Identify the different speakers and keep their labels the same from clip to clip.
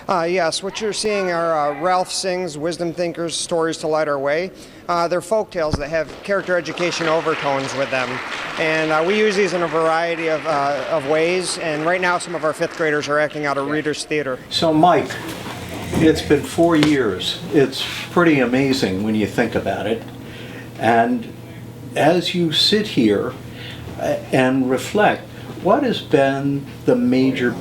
Speaker 1: Yes, what you're seeing are Ralph Sing's Wisdom Thinkers Stories to Light Our Way. They're folk tales that have character education overtones with them. And we use these in a variety of ways. And right now some of our fifth graders are acting out a reader's theater.
Speaker 2: So Mike, it's been 4 years. It's pretty amazing when you think about it. And as you sit here and reflect, what has been the major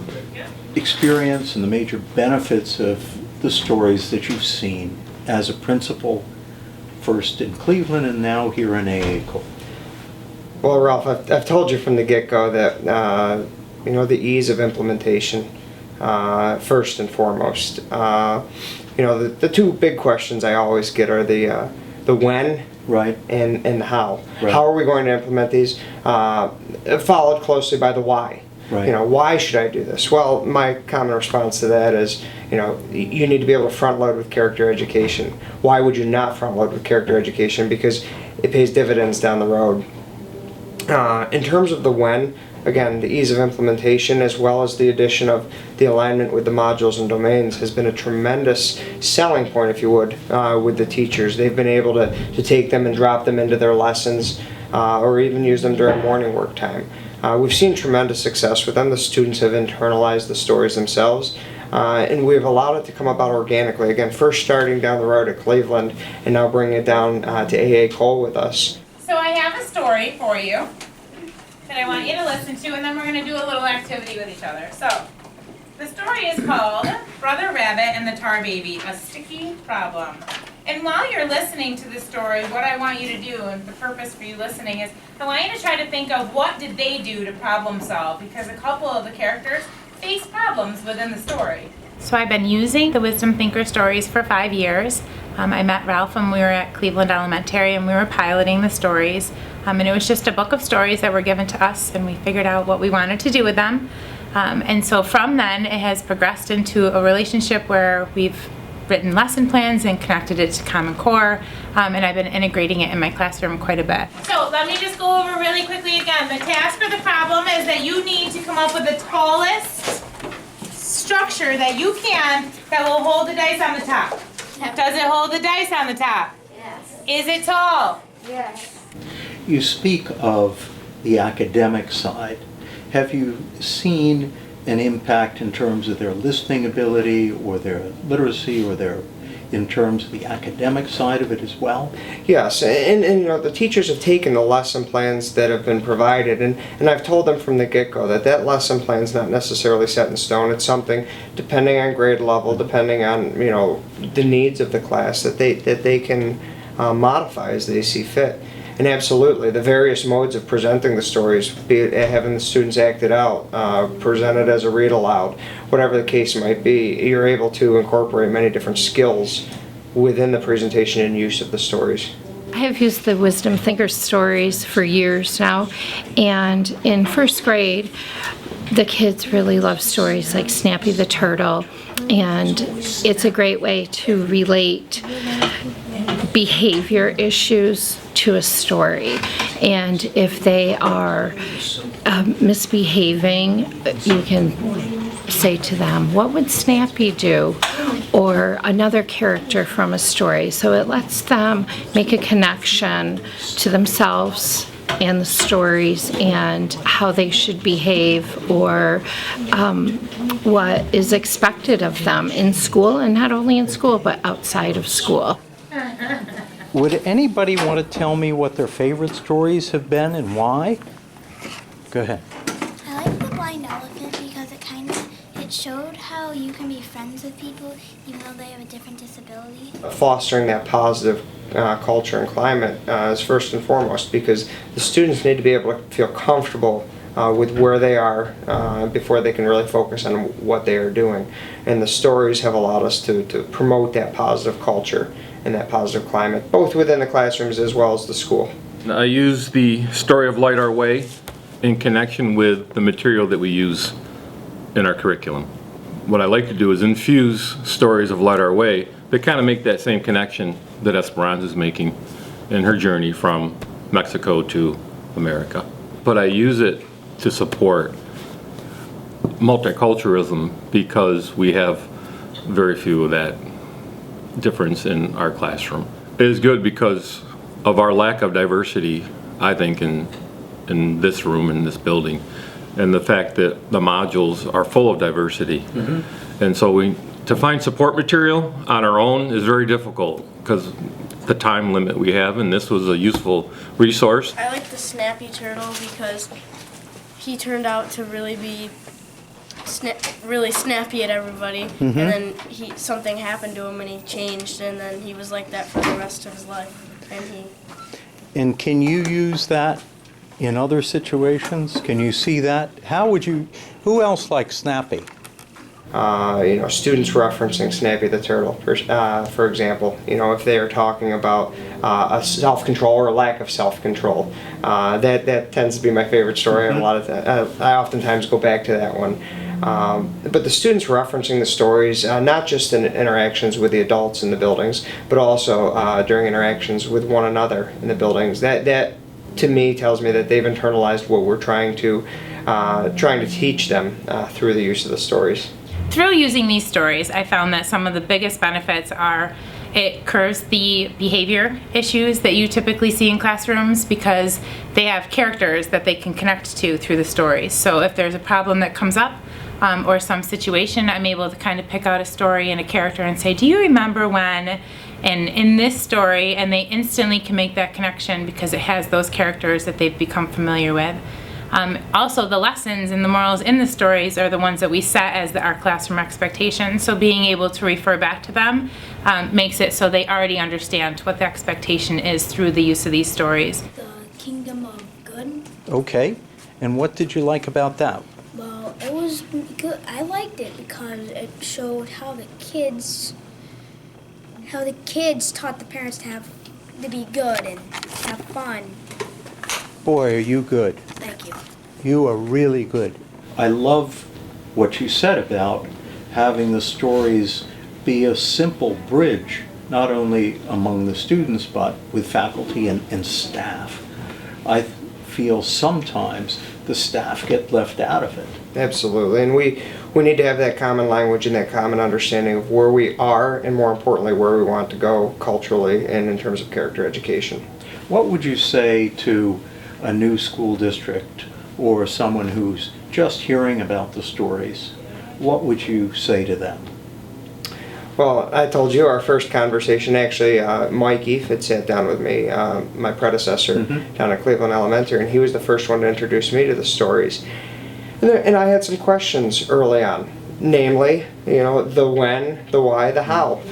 Speaker 2: experience and the major benefits of the stories that you've seen as a principal, first in Cleveland and now here in AA Cole?
Speaker 3: Well, Ralph, I've told you from the get-go that the ease of implementation, first and foremost. The two big questions I always get are the when,
Speaker 2: right,
Speaker 3: and the how.
Speaker 2: Right.
Speaker 3: How are we going to implement these? Followed closely by the why.
Speaker 2: Right.
Speaker 3: Why should I do this? Well, my common response to that is, you need to be able to front load with character education. Why would you not front load with character education? Because it pays dividends down the road. In terms of the when, again, the ease of implementation as well as the addition of the alignment with the modules and domains has been a tremendous selling point, if you would, with the teachers. They've been able to take them and drop them into their lessons or even use them during morning work time. We've seen tremendous success with them. The students have internalized the stories themselves, and we've allowed it to come about organically. Again, first starting down the road at Cleveland, and now bringing it down to AA Cole with us.
Speaker 4: So I have a story for you that I want you to listen to, and then we're going to do a little activity with each other. So, the story is called Brother Rabbit and the Tar Baby, A Sticky Problem. And while you're listening to this story, what I want you to do, and the purpose for you listening is, I want you to try to think of what did they do to problem solve, because a couple of the characters face problems within the story. So I've been using the Wisdom Thinker stories for 5 years. I met Ralph when we were at Cleveland Elementary and we were piloting the stories. And it was just a book of stories that were given to us, and we figured out what we wanted to do with them. And so from then it has progressed into a relationship where we've written lesson plans and connected it to Common Core, and I've been integrating it in my classroom quite a bit. So let me just go over really quickly again. The task or the problem is that you need to come up with the tallest structure that you can that will hold the dice on the top. Does it hold the dice on the top?
Speaker 5: Yes.
Speaker 4: Is it tall?
Speaker 5: Yes.
Speaker 2: You speak of the academic side. Have you seen an impact in terms of their listening ability or their literacy or in terms of the academic side of it as well?
Speaker 3: Yes, and the teachers have taken the lesson plans that have been provided, and I've told them from the get-go that lesson plan is not necessarily set in stone. It's something, depending on grade level, depending on the needs of the class, that they can modify as they see fit. And absolutely, the various modes of presenting the stories, be it having the students act it out, presented as a read aloud, whatever the case might be, you're able to incorporate many different skills within the presentation and use of the stories.
Speaker 6: I have used the Wisdom Thinker stories for years now, and in first grade, the kids really love stories like Snappy the Turtle, and it's a great way to relate behavior issues to a story. And if they are misbehaving, you can say to them, what would Snappy do? Or another character from a story. So it lets them make a connection to themselves and the stories and how they should behave, or what is expected of them in school, and not only in school but outside of school.
Speaker 2: Would anybody want to tell me what their favorite stories have been and why? Go ahead.
Speaker 5: I like the blind elephant because it showed how you can be friends with people even though they have a different disability.
Speaker 3: Fostering that positive culture and climate is first and foremost, because the students need to be able to feel comfortable with where they are before they can really focus on what they are doing. And the stories have allowed us to promote that positive culture and that positive climate, both within the classrooms as well as the school.
Speaker 7: I use the story of Light Our Way in connection with the material that we use in our curriculum. What I like to do is infuse stories of Light Our Way that kind of make that same connection that Esperanza is making in her journey from Mexico to America. But I use it to support multiculturalism because we have very few of that difference in our classroom. It is good because of our lack of diversity, I think, in this room, in this building, and the fact that the modules are full of diversity. And so to find support material on our own is very difficult because the time limit we have, and this was a useful resource.
Speaker 8: I like the Snappy Turtle because he turned out to really be really snappy at everybody, and then something happened to him and he changed, and then he was like that for the rest of his life.
Speaker 2: And can you use that in other situations? Can you see that? Who else likes Snappy?
Speaker 3: Students referencing Snappy the Turtle, for example, if they are talking about a self-control or a lack of self-control. That tends to be my favorite story. I oftentimes go back to that one. But the students referencing the stories, not just in interactions with the adults in the buildings, but also during interactions with one another in the buildings, that to me tells me that they've internalized what we're trying to teach them through the use of the stories.
Speaker 4: Through using these stories, I found that some of the biggest benefits are it curbs the behavior issues that you typically see in classrooms because they have characters that they can connect to through the stories. So if there's a problem that comes up or some situation, I'm able to kind of pick out a story and a character and say, do you remember when? And in this story, and they instantly can make that connection because it has those characters that they've become familiar with. Also, the lessons and the morals in the stories are the ones that we set as our classroom expectations. So being able to refer back to them makes it so they already understand what the expectation is through the use of these stories.
Speaker 5: The Kingdom of Good.
Speaker 2: Okay. And what did you like about that?
Speaker 5: Well, it was good. I liked it because it showed how the kids taught the parents to be good and have fun.
Speaker 2: Boy, are you good.
Speaker 5: Thank you.
Speaker 2: You are really good. I love what you said about having the stories be a simple bridge, not only among the students, but with faculty and staff. I feel sometimes the staff get left out of it.
Speaker 3: Absolutely, and we need to have that common language and that common understanding of where we are, and more importantly, where we want to go culturally and in terms of character education.
Speaker 2: What would you say to a new school district or someone who's just hearing about the stories? What would you say to them?
Speaker 3: Well, I told you our first conversation, actually, Mike Eef sat down with me, my predecessor down at Cleveland Elementary, and he was the first one to introduce me to the stories. And I had some questions early on, namely, the when, the why, the how.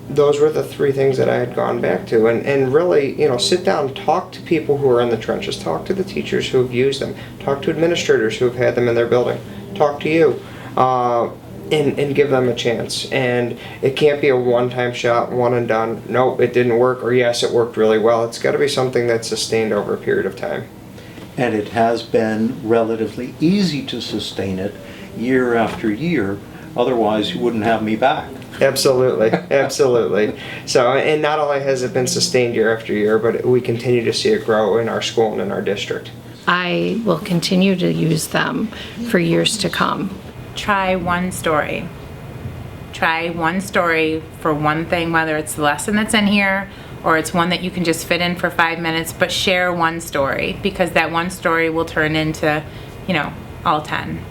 Speaker 3: Those were the three things that I had gone back to, and really, sit down, talk to people who are in the trenches, talk to the teachers who have used them, talk to administrators who have had them in their building, talk to you, and give them a chance. And it can't be a one-time shot, one and done. Nope, it didn't work, or yes, it worked really well. It's got to be something that's sustained over a period of time.
Speaker 2: And it has been relatively easy to sustain it year after year. Otherwise, you wouldn't have me back.
Speaker 3: Absolutely, absolutely. So, and not only has it been sustained year after year, but we continue to see it grow in our school and in our district.
Speaker 6: I will continue to use them for years to come.
Speaker 4: Try one story. Try one story for one thing, whether it's the lesson that's in here or it's one that you can just fit in for 5 minutes, but share one story because that one story will turn into, all 10.